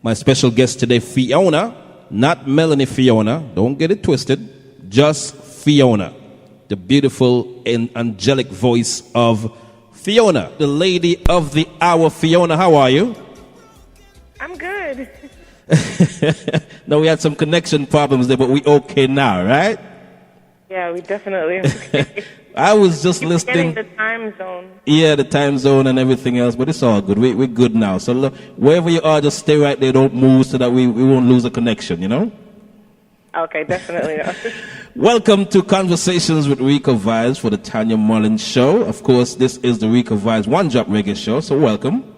My special guest today, Fiona, not Melanie Fiona. Don't get it twisted. Just Fiona, the beautiful and angelic voice of Fiona, the lady of the hour. Fiona, how are you? I'm good. No, we had some connection problems there, but we okay now, right? Yeah, we definitely okay. I was just You're listening. getting the time zone. Yeah, the time zone and everything else, but it's all good. We're good now. So look, wherever you are, just stay right there. Don't move so that we won't lose a connection, you know? Okay, definitely not. Welcome to Conversations with Rico Vibes for the Tanya Mullings Show. Of course, this is the Rico Vibes One Drop Reggae Show, so welcome.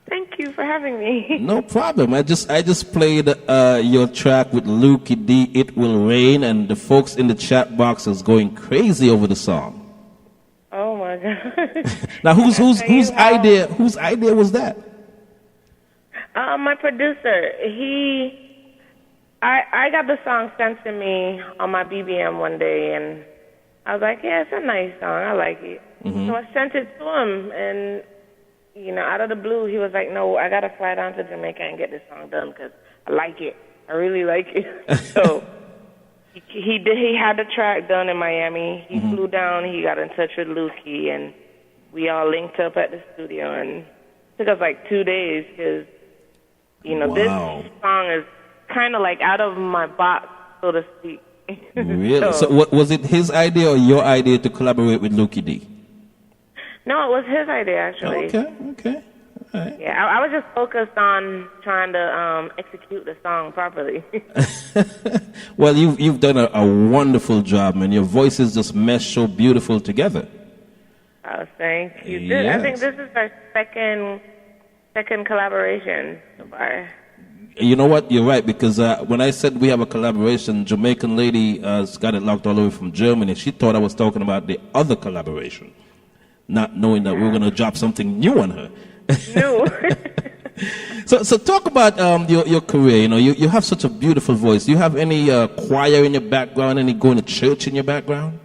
Thank you for having me. No problem. I just played your track with Luke D, It Will Rain, and the folks in the chat box is going crazy over the song. Oh my God. Now, whose idea was that? My producer, I got the song sent to me on my BBM one day, and I was like, yeah, it's a nice song. I like it. Mm-hmm. So I sent it to him, and out of the blue, he was like, no, I got to fly down to Jamaica and get this song done because I like it. I really like it. So he had the track done in Miami. He Mm-hmm. flew down. He got in touch with Lukey, and we all linked up at the studio. And it took us like 2 days because, Wow. this song is kind of like out of my box, so to speak. Really? So was it his idea or your idea to collaborate with Luke D? No, it was his idea, actually. Okay. All right. Yeah, I was just focused on trying to execute the song properly. Well, you've done a wonderful job, man. Your voices just mesh so beautiful together. Oh, thank you. Yes. I think this is our second collaboration so far. You know what? You're right, because when I said we have a collaboration, Jamaican lady got it locked all the way from Germany. She thought I was talking about the other collaboration, not knowing that we were going to drop something new on her. No. So talk about your career. You have such a beautiful voice. Do you have any choir in your background? Any going to church in your background?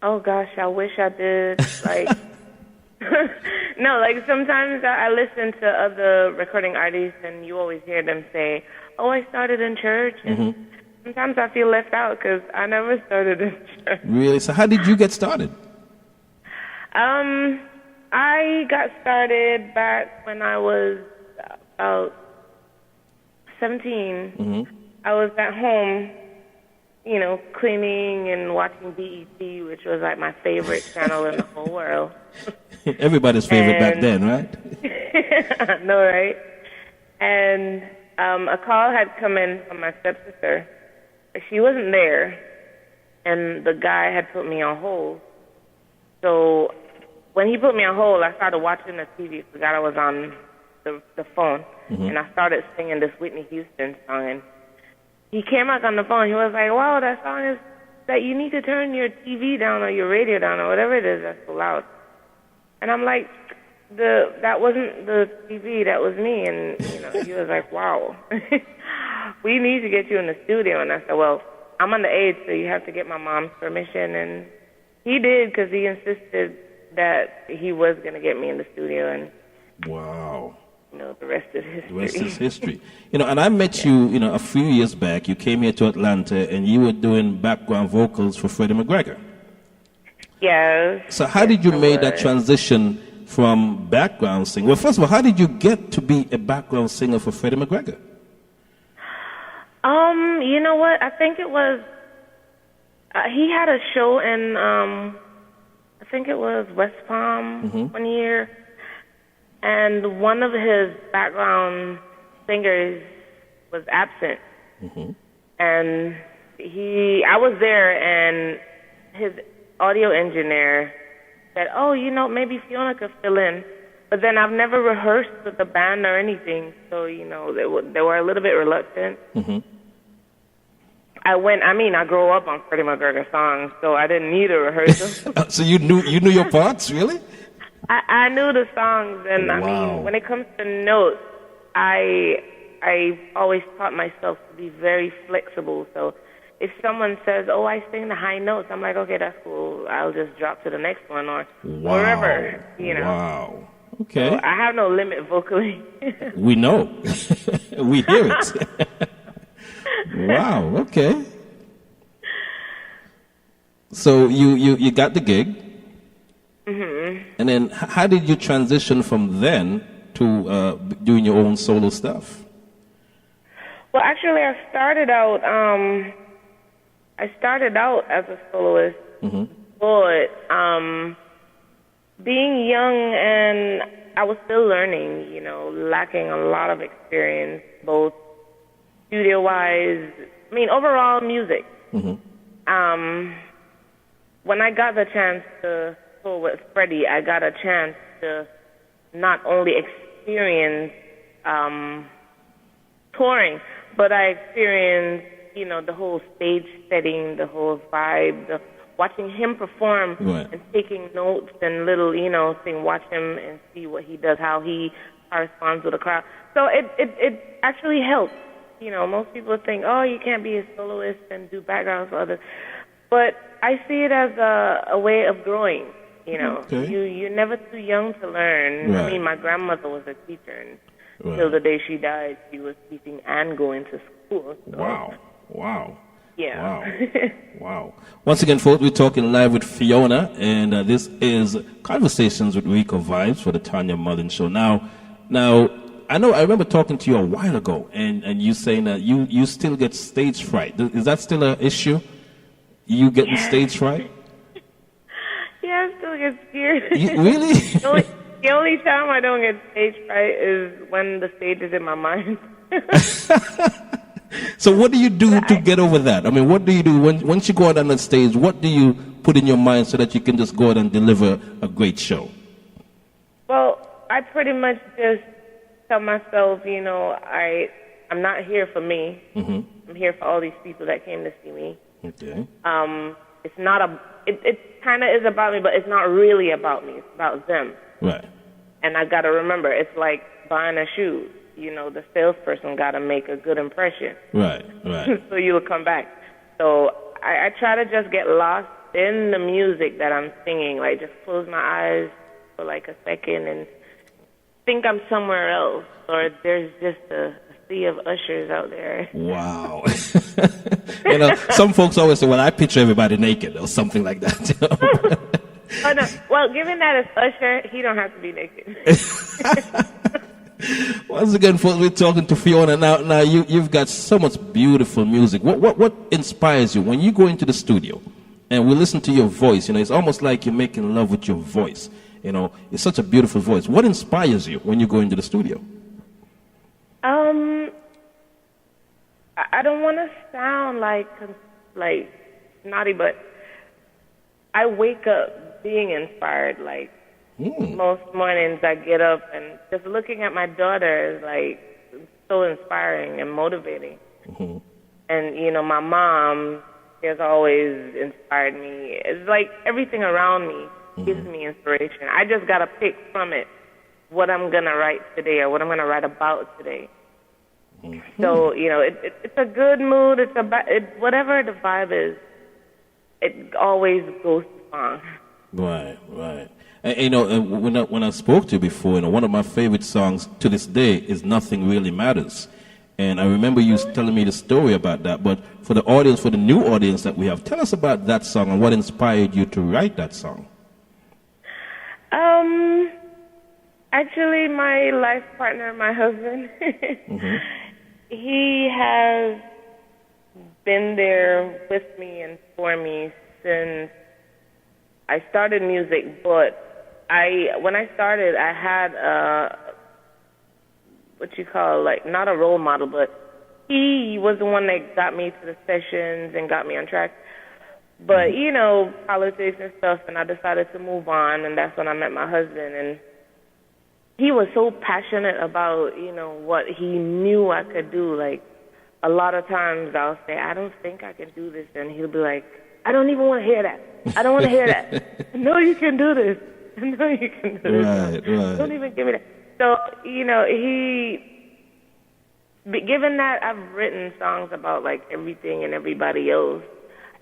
Oh gosh, I wish I did. No, sometimes I listen to other recording artists, and you always hear them say, "Oh, I started in church." And Mm-hmm. sometimes I feel left out because I never started in church. Really? So how did you get started? I got started back when I was about 17. Mm-hmm. I was at home, cleaning and watching BET, which was like my favorite channel in the whole world. Everybody's favorite back then, right? I know, right? And a call had come in from my stepsister. She wasn't there, and the guy had put me on hold. So when he put me on hold, I started watching the TV. Forgot I was on the phone, Mm-hmm. and I started singing this Whitney Houston song. And he came back on the phone. He was like, "Wow, that song is that you need to turn your TV down or your radio down or whatever it is that's so loud." And I'm like, that wasn't the TV, that was me. And he was like, "Wow, we need to get you in the studio." And I said, "Well, I'm underage, so you have to get my mom's permission." And he did, because he insisted that he was going to get me in the studio. And Wow. the rest is history. The rest is history. And I met you, a few years back. You came here to Atlanta, and you were doing background vocals for Freddie McGregor. Yes. So how did you make that transition from background singing? Well, first of all, how did you get to be a background singer for Freddie McGregor? You know what? I think it was, he had a show in, I think it was West Palm Mm-hmm. one year. And one of his background singers was absent. Mm-hmm. And I was there, and his audio engineer said, "Oh, maybe Fiona could fill in." But then I've never rehearsed with the band or anything, so, they were a little bit reluctant. Mm-hmm. I grew up on Freddie McGregor songs, so I didn't need a rehearsal. So you knew your parts, really? I knew the songs, and Wow. when it comes to notes, I always taught myself to be very flexible. So if someone says, "Oh, I sing the high notes," I'm like, "Okay, that's cool. I'll just drop to the next one," or wherever, Wow. Okay. So I have no limit vocally. We know. We hear it. Wow, okay. So you got the gig. Mm-hmm. And then how did you transition from then to doing your own solo stuff? Well, actually, I started out as a soloist, but being young and I was still learning, lacking a lot of experience, both studio-wise, overall music. When I got the chance to tour with Freddie, I got a chance to not only experience touring, but I experienced, the whole stage setting, the whole vibe, watching him perform and taking notes and little, thing, watch him and see what he does, how he corresponds with the crowd. So it actually helps. Most people think, oh, you can't be a soloist and do backgrounds for others. But I see it as a way of growing. You're never too young to learn. Right. My grandmother was a teacher, and till the day she died, she was teaching and going to school. So. Wow. Yeah. Wow. Wow. Once again, folks, we're talking live with Fiona, and this is Conversations with Rico Vibes for the Tanya Mullings Show. Now, I remember talking to you a while ago, and you saying that you still get stage fright. Is that still an issue? You getting stage fright? Yeah, I still get scared. Really? The only time I don't get stage fright is when the stage is in my mind. So what do you do to get over that? What do you do once you go out on the stage? What do you put in your mind so that you can just go out and deliver a great show? Well, I pretty much just tell myself, I'm not here for me. I'm here for all these people that came to see me. Okay. It's not it kind of is about me, but it's not really about me. It's about them. Right. And I got to remember, it's like buying a shoe. The salesperson got to make a good impression. Right. So you'll come back. So I try to just get lost in the music that I'm singing. Like, just close my eyes for like a second and think I'm somewhere else. Or there's just a sea of ushers out there. Wow. Some folks always say, well, I picture everybody naked or something like that. Oh, no. Well, given that it's Usher, he don't have to be naked. Once again, folks, we're talking to Fiona. Now you've got so much beautiful music. What inspires you when you go into the studio and we listen to your voice? It's almost like you're making love with your voice. It's such a beautiful voice. What inspires you when you go into the studio? I don't want to sound like naughty, but I wake up being inspired. Like most mornings, I get up and just looking at my daughter is like so inspiring and motivating. And my mom has always inspired me. It's like everything around me gives me inspiration. I just gotta pick from it what I'm gonna write today or what I'm gonna write about today. So it's a good mood. It's whatever the vibe is. It always goes to song. Right. And, when I spoke to you before, one of my favorite songs to this day is "Nothing Really Matters," and I remember you telling me the story about that. But for the audience, for the new audience that we have, tell us about that song and what inspired you to write that song. Actually, my life partner, my husband, he has been there with me and for me since I started music. But when I started, I had not a role model, but he was the one that got me to the sessions and got me on track. But, politics and stuff, and I decided to move on, and that's when I met my husband. And he was so passionate about, what he knew I could do. Like, a lot of times I'll say, I don't think I can do this, and he'll be like, I don't even want to hear that. I don't want to hear that. No, you can do this. No, you can do this. Right. Don't even give me that. So, given that I've written songs about, like, everything and everybody else,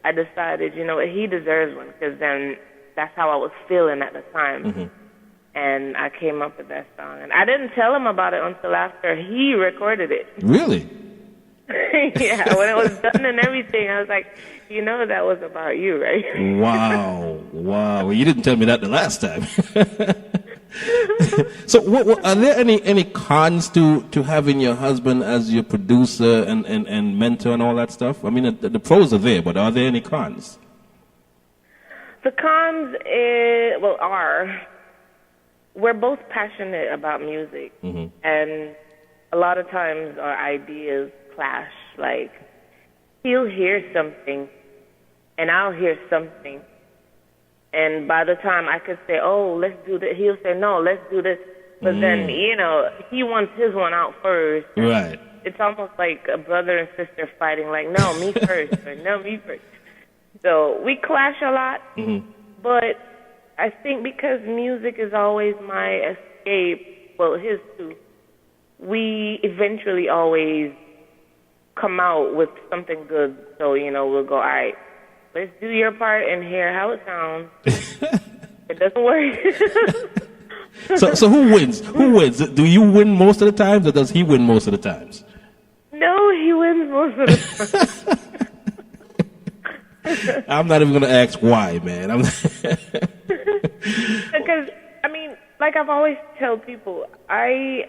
I decided, he deserves one, because then that's how I was feeling at the time. And I came up with that song. And I didn't tell him about it until after he recorded it. Really? Yeah, when it was done and everything, I was like, that was about you, right? Wow. Well, you didn't tell me that the last time. So, are there any cons to having your husband as your producer and mentor and all that stuff? I mean, the pros are there, but are there any cons? The cons are we're both passionate about music, and a lot of times our ideas clash. Like, he'll hear something, and I'll hear something. And by the time I could say, oh, let's do this, he'll say, no, let's do this. But then, he wants his one out first. Right. It's almost like a brother and sister fighting, like, no, me first, or no, me first. So we clash a lot, but I think because music is always my escape, well, his too, we eventually always come out with something good. So, we'll go, all right, let's do your part and hear how it sounds. It doesn't work. So who wins? Who wins? Do you win most of the times, or does he win most of the times? No, he wins most of the time. I'm not even going to ask why, man. Because, like I've always tell people, I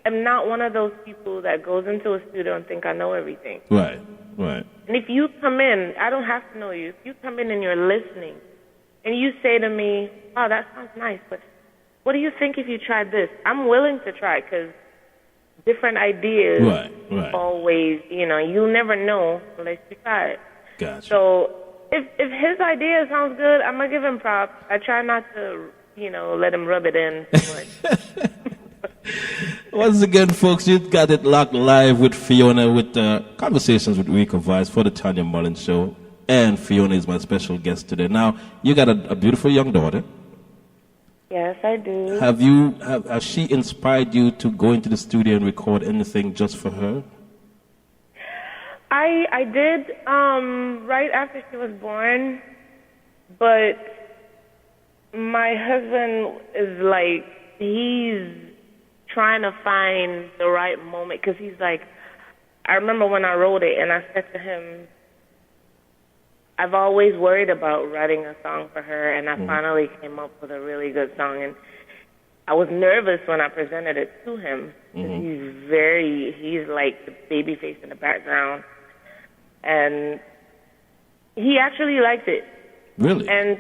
am not one of those people that goes into a studio and think I know everything. Right. And if you come in, I don't have to know you. If you come in and you're listening, and you say to me, "Oh, that sounds nice, but what do you think if you tried this?" I'm willing to try, because different ideas always, you'll never know unless you try it. Gotcha. So if his idea sounds good, I'm going to give him props. I try not to, let him rub it in too much. Once again, folks, you got it locked live with Fiona with Conversations with Rico Vice for the Tanya Mullings Show. And Fiona is my special guest today. Now, you got a beautiful young daughter. Yes, I do. Has she inspired you to go into the studio and record anything just for her? I did right after she was born, but my husband is like, he's trying to find the right moment, because he's like, I remember when I wrote it and I said to him, I've always worried about writing a song for her, and I finally came up with a really good song. And I was nervous when I presented it to him. He's like the baby face in the background. And he actually liked it. Really? And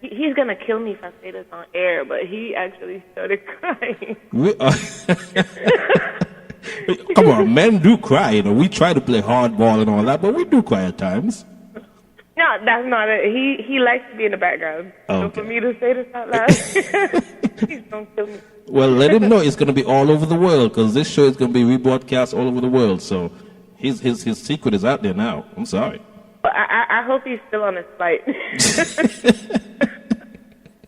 he's going to kill me if I say this on air, but he actually started crying. Come on, men do cry. We try to play hardball and all that, but we do cry at times. No, that's not it. He likes to be in the background. Okay. So for me to say this out loud, he's going to kill me. Well, let him know it's going to be all over the world, because this show is going to be rebroadcast all over the world. So his secret is out there now. I'm sorry. But I hope he's still on his flight.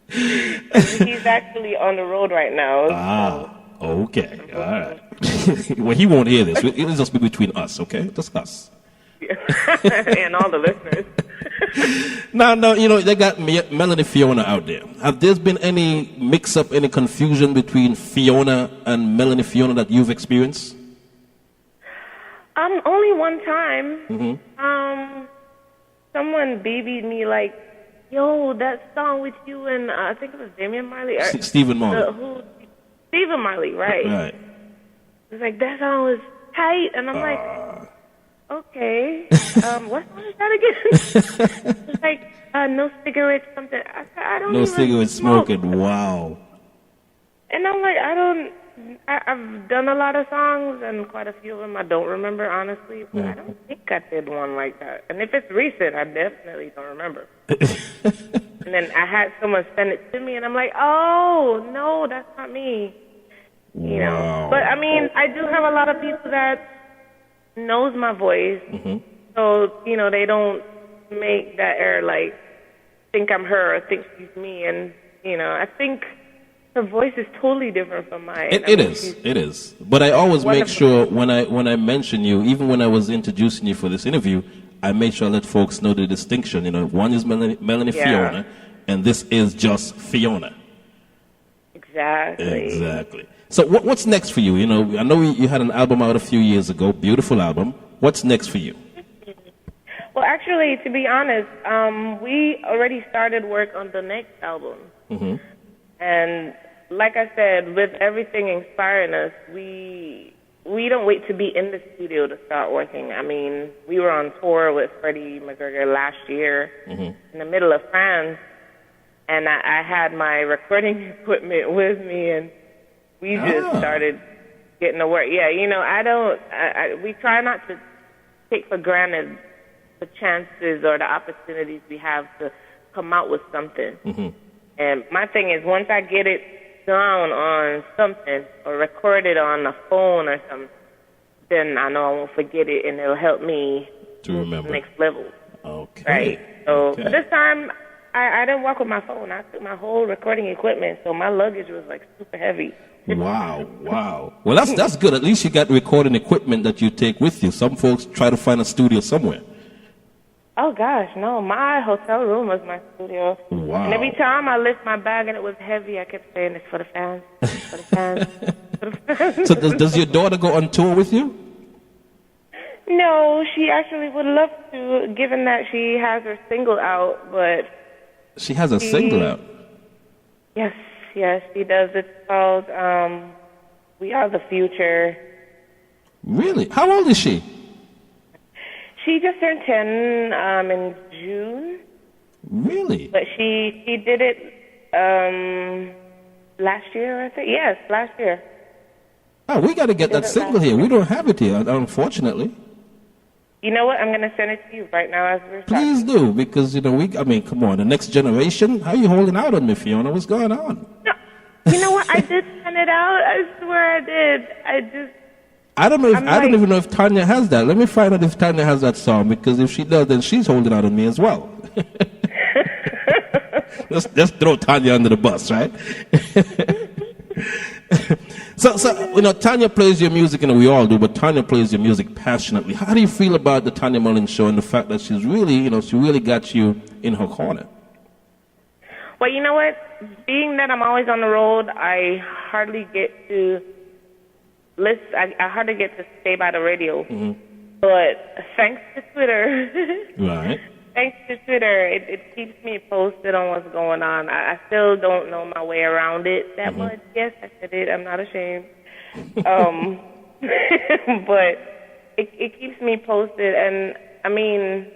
He's actually on the road right now. Okay. All right. Well, he won't hear this. It'll just be between us, okay? Just us. And all the listeners. Now, they got Melanie Fiona out there. Have there been any mix-up, any confusion between Fiona and Melanie Fiona that you've experienced? Only one time. Someone babied me like, yo, that song with you and I think it was Damian Marley. Stephen Marley. Stephen Marley, right. Right. It's like, that song was tight. And I'm like, okay. What song is that again? It's like, no cigarettes, something. I don't No even cigarette smoke. smoking, wow. And I'm like, I've done a lot of songs, and quite a few of them I don't remember, honestly. But I don't think I did one like that. And if it's recent, I definitely don't remember. And then I had someone send it to me, and I'm like, oh, no, that's not me. You know. But, I mean, I do have a lot of people that knows my voice. So, they don't make that error, like, think I'm her or think she's me. And, I think her voice is totally different from mine. It is. But I always make sure when I mention you, even when I was introducing you for this interview, I make sure I let folks know the distinction. One is Melanie Fiona, and this is just Fiona. Exactly. So what's next for you? You know, I know you had an album out a few years ago, beautiful album. What's next for you? Well, actually, to be honest, we already started work on the next album. Mm-hmm. And like I said, with everything inspiring us, we don't wait to be in the studio to start working. I mean, we were on tour with Freddie McGregor last year in the middle of France, and I had my recording equipment with me, and we just started getting to work. Yeah, you know, we try not to take for granted the chances or the opportunities we have to come out with something. Mm-hmm. And my thing is, once I get it down on something or record it on a phone or something, then I know I won't forget it, and it'll help me to remember the next level. Okay. Right. So but this time, I didn't walk with my phone. I took my whole recording equipment, so my luggage was like super heavy. Wow. Well, that's good. At least you got recording equipment that you take with you. Some folks try to find a studio somewhere. Oh, gosh, no. My hotel room was my studio. Wow. And every time I lift my bag and it was heavy, I kept saying, it's for the fans, for the fans, for the fans. So does your daughter go on tour with you? No, she actually would love to, given that she has her single out, but... She has a single out? Yes, she does. It's called We Are the Future. Really? How old is she? She just turned 10 in June. Really? But she did it last year, I think. Yes, last year. Oh, we got to get that single here. We don't have it here, unfortunately. You know what? I'm going to send it to you right now as we're talking. Please do, because, you know, come on, the next generation, how are you holding out on me, Fiona? What's going on? No, you know what? I did send it out. I swear I did. I don't even know if Tanya has that. Let me find out if Tanya has that song, because if she does, then she's holding out on me as well. Let's throw Tanya under the bus, right? So you know, Tanya plays your music, and we all do, but Tanya plays your music passionately. How do you feel about the Tanya Mullings show and the fact that she's really, you know, she really got you in her corner? Well, you know what? Being that I'm always on the road, I hardly get to listen. I hardly get to stay by the radio. Mm-hmm. But thanks to Twitter, right? Thanks to Twitter, it keeps me posted on what's going on. I still don't know my way around it that much. Yes, I said it. I'm not ashamed. But it keeps me posted. And, I mean,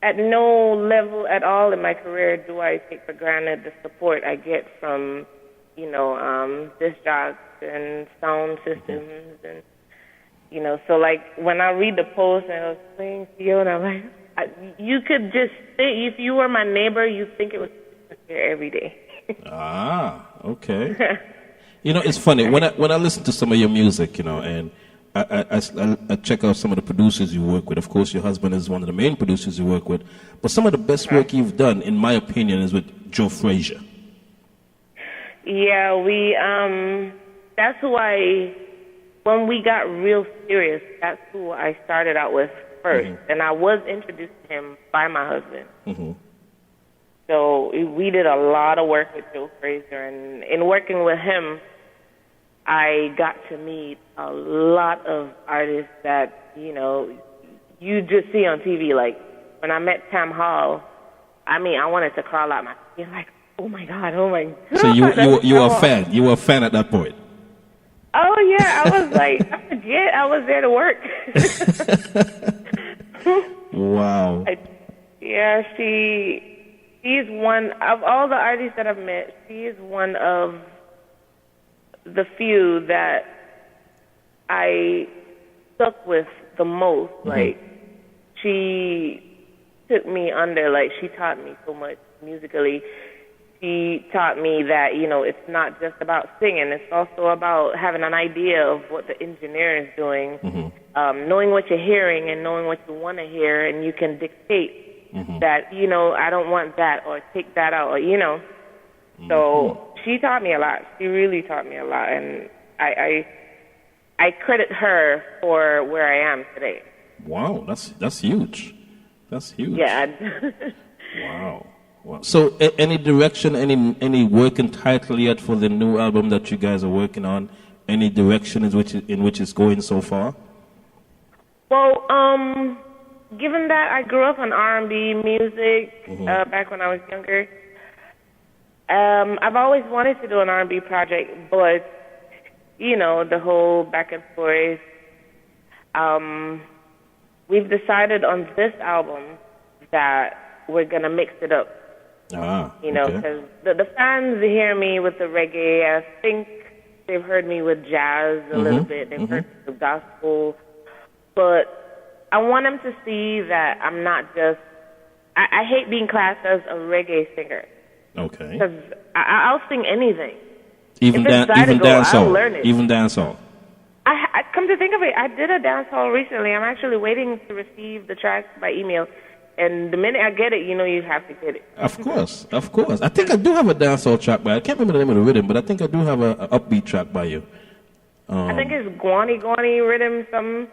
at no level at all in my career do I take for granted the support I get from, you know, disc jocks and sound systems. And, you know, so, like, when I read the post and I was playing Fiona, I'm like, you could just think, if you were my neighbor, you'd think it was here every day. Okay. You know, it's funny when I listen to some of your music, you know, and I check out some of the producers you work with. Of course, your husband is one of the main producers you work with, but some of the best work you've done, in my opinion, is with Joe Frazier. Yeah, that's who when we got real serious, that's who I started out with first, and I was introduced to him by my husband. So we did a lot of work with Joe Frazier, and in working with him, I got to meet a lot of artists that, you know, you just see on TV. Like, when I met Tam Hall, I mean, I wanted to crawl out my skin, like, oh my God. So you were a fan. You were a fan at that point. Oh yeah, I was like, I forget I was there to work. Wow. She's one of all the artists that I've met. She is one of the few that I stuck with the most. Like, she took me under. Like, she taught me so much musically. She taught me that, you know, it's not just about singing. It's also about having an idea of what the engineer is doing, knowing what you're hearing and knowing what you want to hear, and you can dictate that, you know, I don't want that, or take that out, or, you know. So she taught me a lot. She really taught me a lot, and I credit her for where I am today. Wow, that's huge. That's huge. Yeah. Wow. Wow. So, any direction, any working title yet for the new album that you guys are working on? Any direction in which it's going so far? Well, given that I grew up on R&B music back when I was younger, I've always wanted to do an R&B project, but the whole back and forth. We've decided on this album that we're gonna mix it up. Because the fans hear me with the reggae. I think they've heard me with jazz a little bit. They've heard me with gospel. But I want them to see that I'm not just... I hate being classed as a reggae singer. Okay. Because I'll sing anything. Even dancehall? I'll learn it. Even dancehall? I come to think of it, I did a dancehall recently. I'm actually waiting to receive the track by email. And the minute I get it, you have to get it. Of course. I think I do have a dancehall track by you. I can't remember the name of the rhythm, but I think I do have an upbeat track by you. I think it's Guani rhythm, something.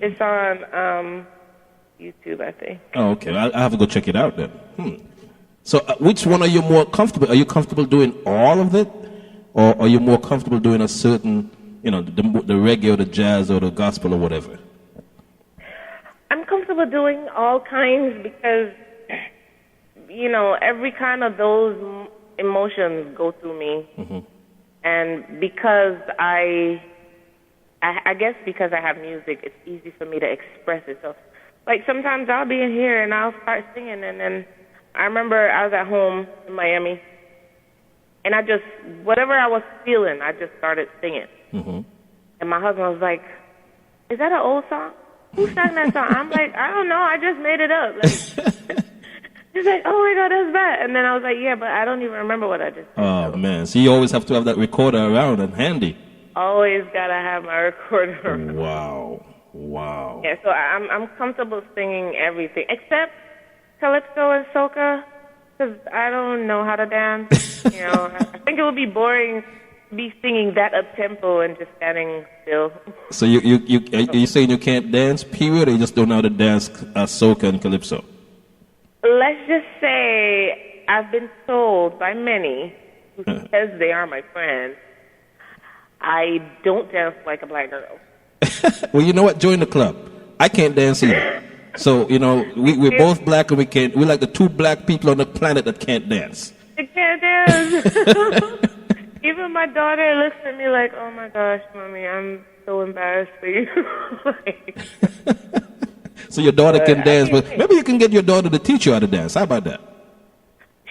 It's on YouTube, I think. Oh, okay. I'll have to go check it out then. So which one are you more comfortable? Are you comfortable doing all of it? Or are you more comfortable doing a certain, the reggae or the jazz or the gospel or whatever? I'm comfortable doing all kinds because, every kind of those emotions go through me. And because I guess because I have music, it's easy for me to express it. So, like, sometimes I'll be in here and I'll start singing, and then I remember I was at home in Miami, and whatever I was feeling, I just started singing. And my husband was like, "Is that an old song? Who sang that song?" I'm like, "I don't know. I just made it up." He's like, "Oh my God, that's bad." And then I was like, "Yeah, but I don't even remember what I just said." Oh, man. So you always have to have that recorder around and handy. Always got to have my recorder around. Wow. Yeah, so I'm comfortable singing everything except calypso and soca, because I don't know how to dance. I think it would be boring to be singing that up-tempo and just standing still. So you saying you can't dance, period, or you just don't know how to dance soca and calypso? Let's just say I've been told by many, who says they are my friends, I don't dance like a black girl. Well, you know what? Join the club. I can't dance either. So, we're both black and we're like the two black people on the planet that can't dance. I can't dance. Even my daughter looks at me like, "Oh my gosh, Mommy, I'm so embarrassed for you." So your daughter can dance, but maybe you can get your daughter to teach you how to dance. How about that?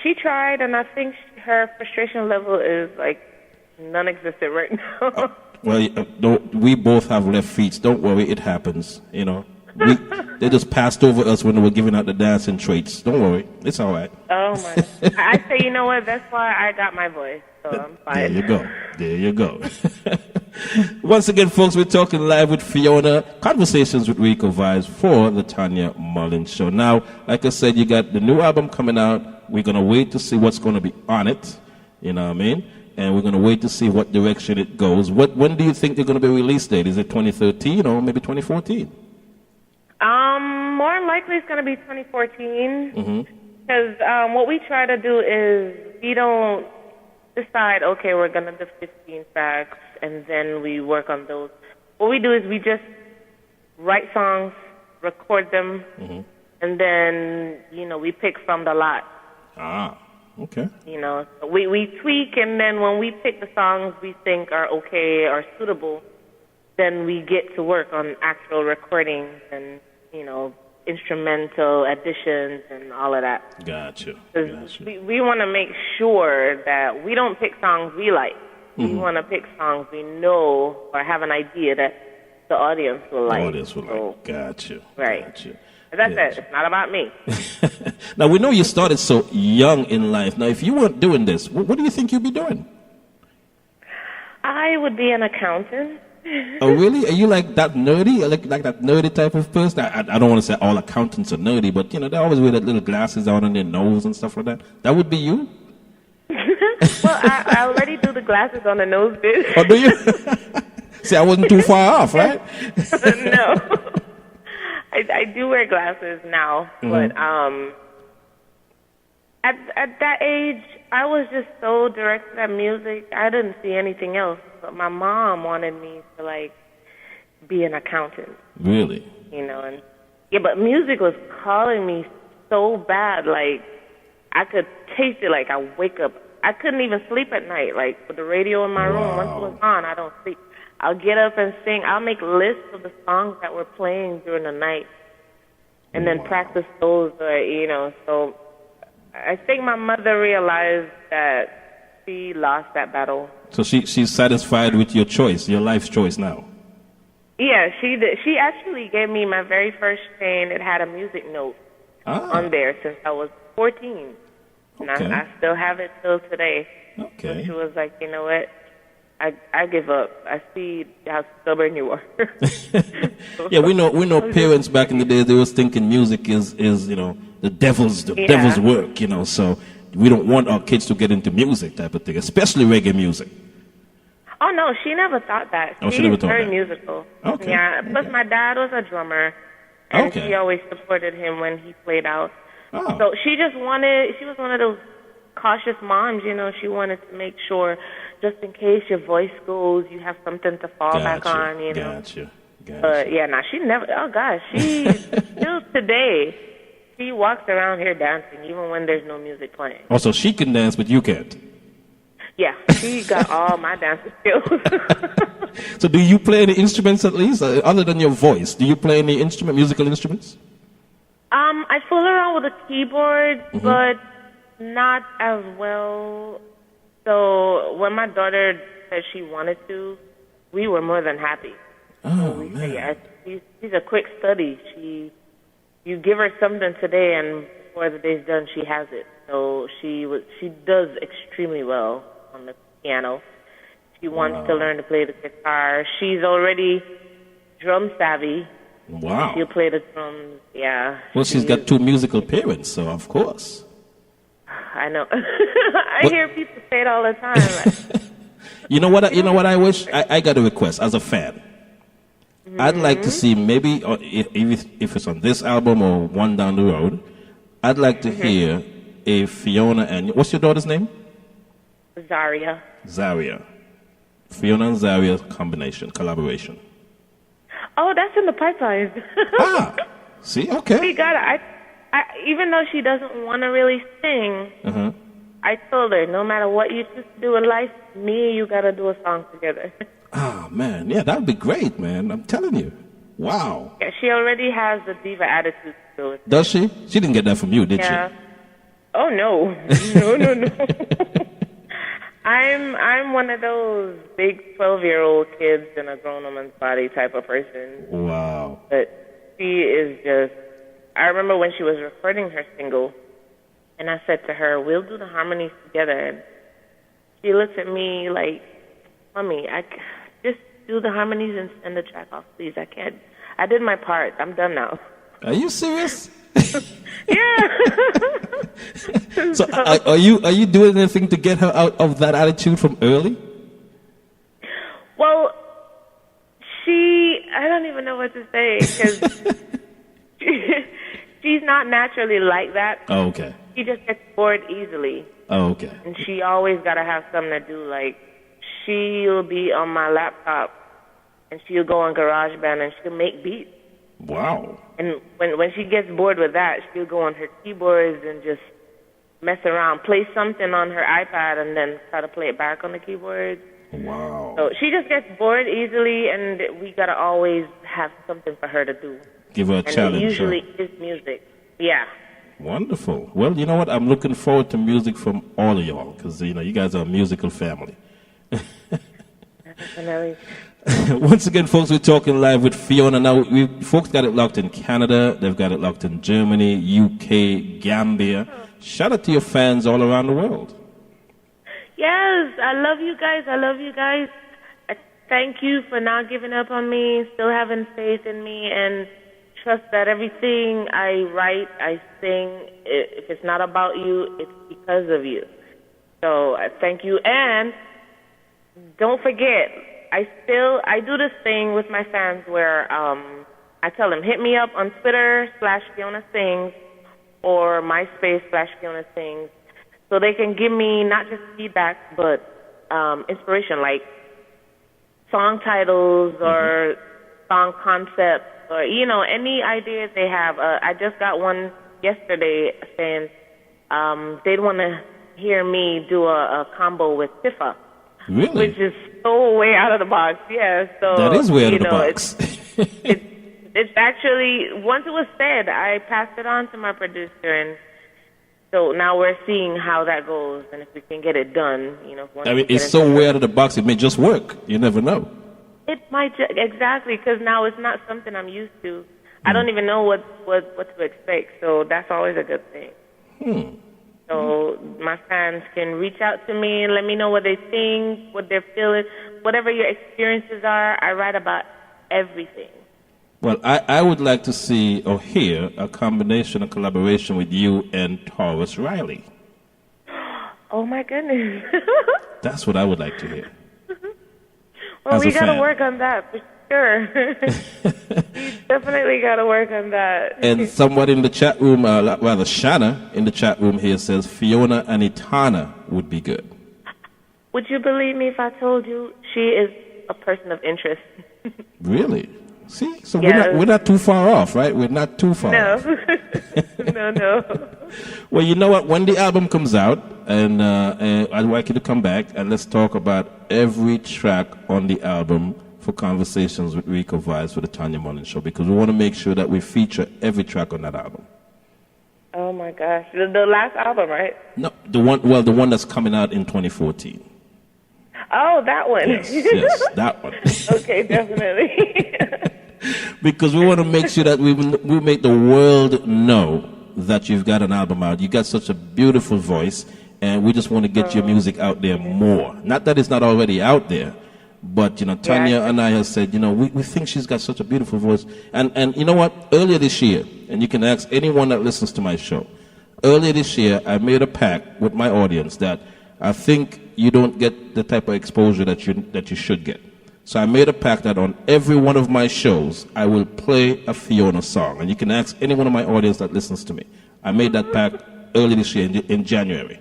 She tried, and I think her frustration level is like non-existent right now. Well, we both have left feet. Don't worry, it happens. They just passed over us when they were giving out the dancing traits. Don't worry, it's all right. Oh my! I say, you know what? That's why I got my voice, so I'm fine. There you go. Once again, folks, we're talking live with Fiona. Conversations with Rico Vibes for the Tanya Mullings Show. Now, like I said, you got the new album coming out. We're gonna wait to see what's gonna be on it. You know what I mean? And we're gonna wait to see what direction it goes. When do you think they're gonna be release date? Is it 2013 or maybe 2014? More likely it's going to be 2014, because what we try to do is we don't decide, okay, we're going to do 15 tracks, and then we work on those. What we do is we just write songs, record them, and then, we pick from the lot. Ah, okay. So we tweak, and then when we pick the songs we think are okay or suitable, then we get to work on actual recordings and, instrumental additions and all of that. Gotcha. We want to make sure that we don't pick songs we like. We want to pick songs we know or have an idea that the audience will like. Gotcha. Right. Gotcha. As I said, it's not about me. Now, we know you started so young in life. Now, if you weren't doing this, what do you think you'd be doing? I would be an accountant. Oh, really? Are you like that nerdy? Like that nerdy type of person? I don't want to say all accountants are nerdy, but, they always wear that little glasses on their nose and stuff like that. That would be you? Well, I already do the glasses on the nose bit. Oh, do you? See, I wasn't too far off, right? No. I do wear glasses now, but At that age, I was just so directed at music. I didn't see anything else. But my mom wanted me to like be an accountant. Really? You know, and yeah, but music was calling me so bad. Like I could taste it. Like I wake up, I couldn't even sleep at night. Like with the radio in my room, once it was on, I don't sleep. I'll get up and sing. I'll make lists of the songs that were playing during the night, and then practice those. You know, so I think my mother realized that she lost that battle. So she's satisfied with your choice, your life's choice now. Yeah, she did. She actually gave me my very first chain. It had a music note on there since I was 14. And Okay. I still have it till today. Okay. So she was like, you know what? I give up. I see how stubborn you are. Yeah, we know parents back in the day, they was thinking music is the devil's work, so we don't want our kids to get into music type of thing, especially reggae music. Oh no, she never thought that. She never thought very that. musical. Okay. Yeah. Plus my dad was a drummer and Okay. she always supported him when he played out. Oh. So she was one of those cautious moms, she wanted to make sure just in case your voice goes, you have something to fall back on, Gotcha. But yeah, she never, oh gosh, she, still today, she walks around here dancing even when there's no music playing. Also, she can dance, but you can't. Yeah, she got all my dancing skills. So do you play any instruments at least, other than your voice? Do you play any musical instruments? I fool around with a keyboard, but not as well. So when my daughter said she wanted to, we were more than happy. Oh, We man. said, yeah, she's a quick study. You give her something today, and before the day's done, she has it. So she does extremely well on the piano. She wants to learn to play the guitar. She's already drum savvy. Wow. She'll play the drums. Yeah. Well, she's got two musical parents, so of course. I know. I hear people say it all the time. Like, You know what I wish? I got a request as a fan. I'd like to see maybe, or if it's on this album or one down the road, I'd like to hear a Fiona and, what's your daughter's name? Zaria. Zaria. Fiona and Zaria collaboration. Oh, that's in the pipeline. See, okay. We got it. I even though she doesn't want to really sing, I told her, no matter what you choose to do in life, me and you got to do a song together. Oh, man. Yeah, that would be great, man. I'm telling you. Wow. Yeah, she already has the diva attitude to it. Does she? She didn't get that from you, did Yeah. she? Oh, no. No. I'm one of those big 12-year-old kids in a grown woman's body type of person. Wow. But she is just, I remember when she was recording her single, and I said to her, we'll do the harmonies together. And she looks at me like, Mommy, just do the harmonies and send the track off, please. I can't. I did my part. I'm done now. Are you serious? Yeah. So are you doing anything to get her out of that attitude from early? Well, I don't even know what to say because she's not naturally like that. Oh, okay. She just gets bored easily. Oh, okay. And she always got to have something to do. Like, she'll be on my laptop and she'll go on GarageBand and she'll make beats. Wow. And when she gets bored with that, she'll go on her keyboards and just mess around, play something on her iPad and then try to play it back on the keyboard. Wow. So she just gets bored easily, and we got to always have something for her to do. Give her a challenge. And it usually is music. Yeah. Wonderful. Well, you know what? I'm looking forward to music from all of y'all because, you guys are a musical family. Definitely. Once again, folks, we're talking live with Fiona. Now, folks got it locked in Canada. They've got it locked in Germany, UK, Gambia. Shout out to your fans all around the world. Yes, I love you guys. I thank you for not giving up on me, still having faith in me, and trust that everything I write, I sing, if it's not about you, it's because of you. So I thank you. And don't forget, I do this thing with my fans where I tell them, hit me up on Twitter /Fiona Sings, or MySpace/Fiona Sings, so they can give me not just feedback but inspiration, like song titles or song concepts, or any ideas they have. I just got one yesterday saying they'd want to hear me do a combo with Tifa. Really? Which is so way out of the box. Yeah, so that is way out of the box. It's actually, once it was said, I passed it on to my producer, and so now we're seeing how that goes, and if we can get it done, I mean, it's so way out of the box, it may just work. You never know. It might, exactly, because now it's not something I'm used to. I don't even know what to expect, so that's always a good thing. So my fans can reach out to me and let me know what they think, what they're feeling, whatever your experiences are. I write about everything. Well, I would like to see or hear a collaboration with you and Taurus Riley. Oh, my goodness. That's what I would like to hear. Well, we got to work on that for sure. We definitely got to work on that. And someone in the chat room, rather Shanna in the chat room here says Fiona and Itana would be good. Would you believe me if I told you she is a person of interest? Really? See? So yes. we're not too far off, right? We're not too far off. No. Well, you know what? When the album comes out, and I'd like you to come back and let's talk about every track on the album for Conversations with Rico Vibes for the Tanya Mullings Show, because we want to make sure that we feature every track on that album. Oh my gosh, the last album, right? No, the one that's coming out in 2014. Oh, that one. Yes, that one. Okay, definitely. Because we want to make sure that we make the world know that you've got an album out. You got such a beautiful voice, and we just want to get your music out there more. Not that it's not already out there, but Tanya and I have said, we think she's got such a beautiful voice. And you know what? Earlier this year, and you can ask anyone that listens to my show, earlier this year I made a pact with my audience that I think you don't get the type of exposure that you should get. So I made a pact that on every one of my shows, I will play a Fiona song. And you can ask any one of my audience that listens to me. I made that pact early this year in January.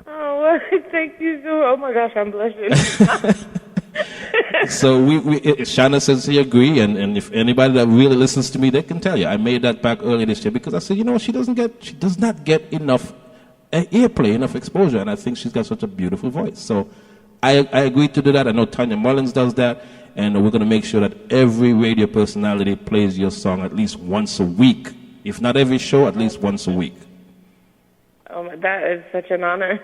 Oh, well, thank you so. Oh my gosh, I'm blushing. So Shanna says he agree, and if anybody that really listens to me, they can tell you. I made that pact early this year because I said, she does not get enough airplay, enough exposure, and I think she's got such a beautiful voice. So I agreed to do that. I know Tanya Mullings does that, and we're going to make sure that every radio personality plays your song at least once a week. If not every show, at least once a week. Oh, that is such an honor.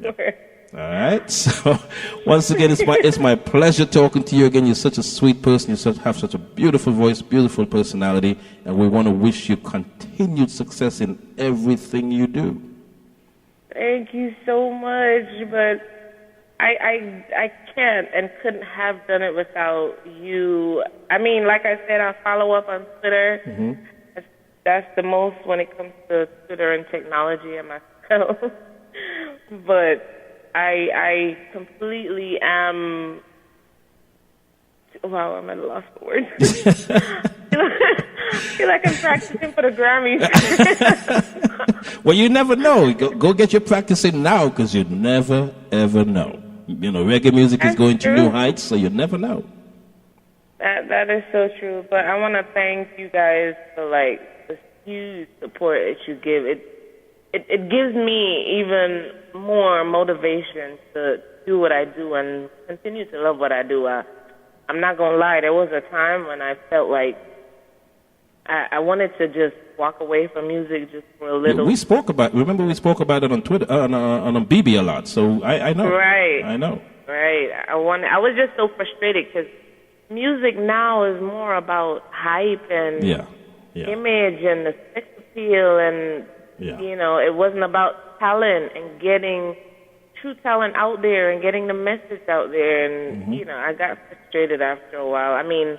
All right. So once again, it's my pleasure talking to you again. You're such a sweet person. You have such a beautiful voice, beautiful personality, and we want to wish you continued success in everything you do. Thank you so much, but I can't and couldn't have done it without you. I mean, like I said, I'll follow up on Twitter. Mm-hmm. That's the most when it comes to Twitter and technology and myself. But I completely am. Wow, I'm at a loss for words. I feel like I'm practicing for the Grammys. Well, you never know. Go get your practicing now, because you never, ever know. Reggae music is going to new heights, so you never know. That is so true. But I want to thank you guys for the huge support that you give. It gives me even more motivation to do what I do and continue to love what I do. I'm not going to lie. There was a time when I felt like I wanted to just walk away from music just for a little. We spoke about it on Twitter, on BB a lot. So I know. Right. I know. Right. I was just so frustrated because music now is more about hype and image and the sex appeal and it wasn't about talent and getting true talent out there and getting the message out there. And I got frustrated after a while. I mean,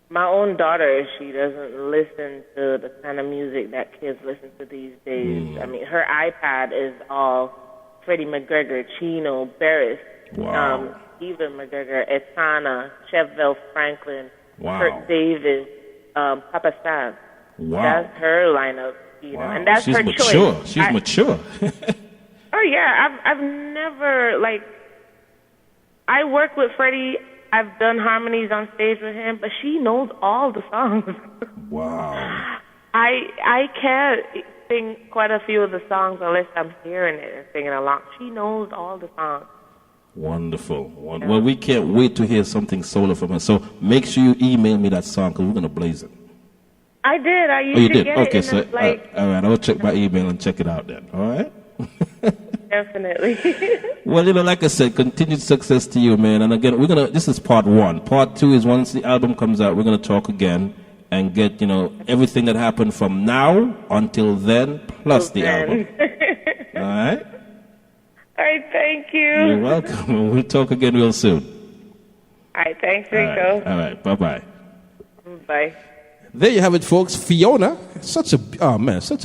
my own daughter, she doesn't listen to the kind of music that kids listen to these days. I mean, her iPad is all Freddie McGregor, Chino, Barris, Stephen McGregor, Etana, Chevelle Franklin, Kurt Davis, Papa Sam. Wow. That's her lineup, Wow. and that's She's her mature. choice. She's mature. Oh yeah, I've never I work with Freddie. I've done harmonies on stage with him, but she knows all the songs. Wow. I can't sing quite a few of the songs unless I'm hearing it and singing along. She knows all the songs. Wonderful. Well, we can't wait to hear something solo from her. So make sure you email me that song because we're going to blaze it. I did. You did? Get Okay, it so, all right. I'll check my email and check it out then. All right? Definitely. Well, like I said, continued success to you, man. And again, this is part 1. Part 2 is once the album comes out, we're going to talk again and get, everything that happened from now until then, plus the album. All right? All right, thank you. You're welcome. We'll talk again real soon. All right, thanks, Rico. All right. Bye-bye. Bye. There you have it, folks. Fiona, such a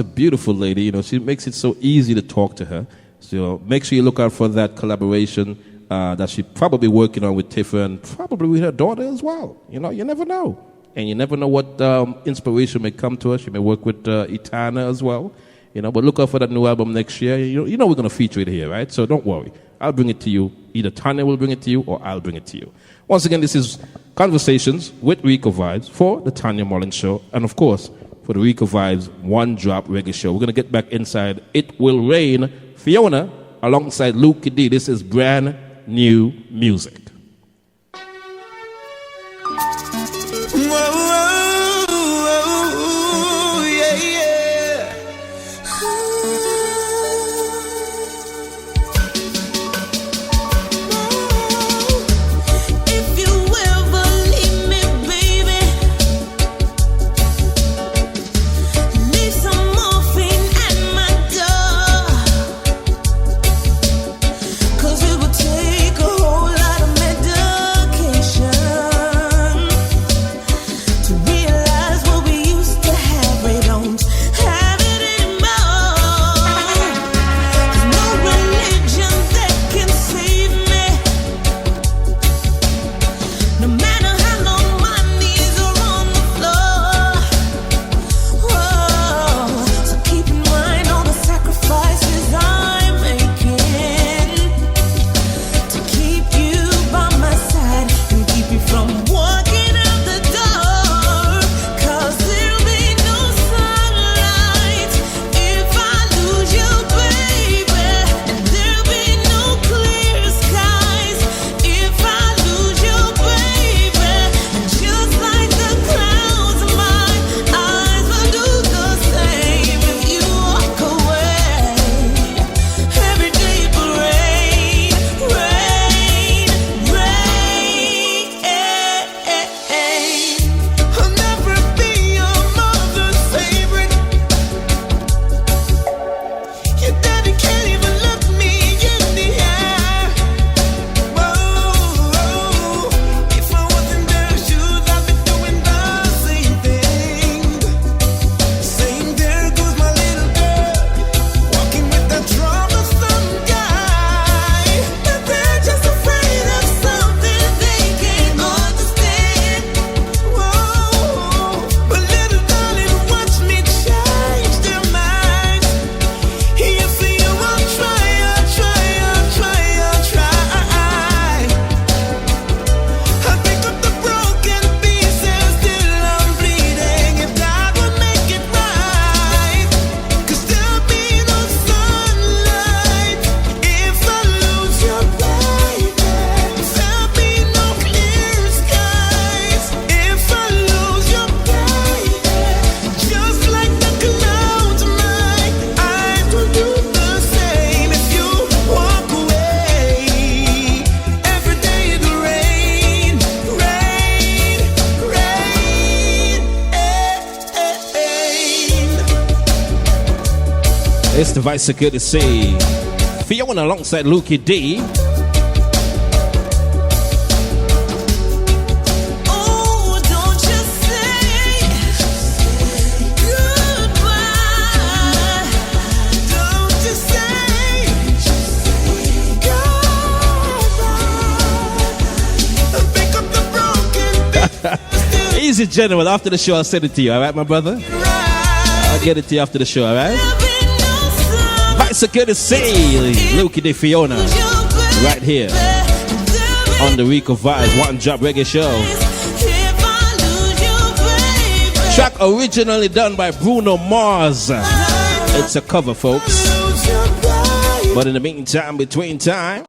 beautiful lady. She makes it so easy to talk to her. So make sure you look out for that collaboration that she's probably working on with Tifa and probably with her daughter as well. You never know. And you never know what inspiration may come to her. She may work with Itana as well. But look out for that new album next year. We're going to feature it here, right? So don't worry. I'll bring it to you. Either Tanya will bring it to you or I'll bring it to you. Once again, this is Conversations with Rico Vibes for the Tanya Mullings Show. And, of course, for the Rico Vibes One Drop Reggae Show. We're going to get back inside It Will Rain. Fiona, alongside Luke D. This is brand new music. It's the Vice Security C. Fiona alongside Lukey D. Oh, don't you say goodbye. Don't you say goodbye. Pick up the broken pieces. Easy, General. After the show, I'll send it to you. All right, my brother? Right. I'll get it to you after the show, alright? Vice Security say, Lucky de Fiona, right here on the Rico Vibes One Drop Reggae Show. Track originally done by Bruno Mars. It's a cover, folks. But in the meantime, between time,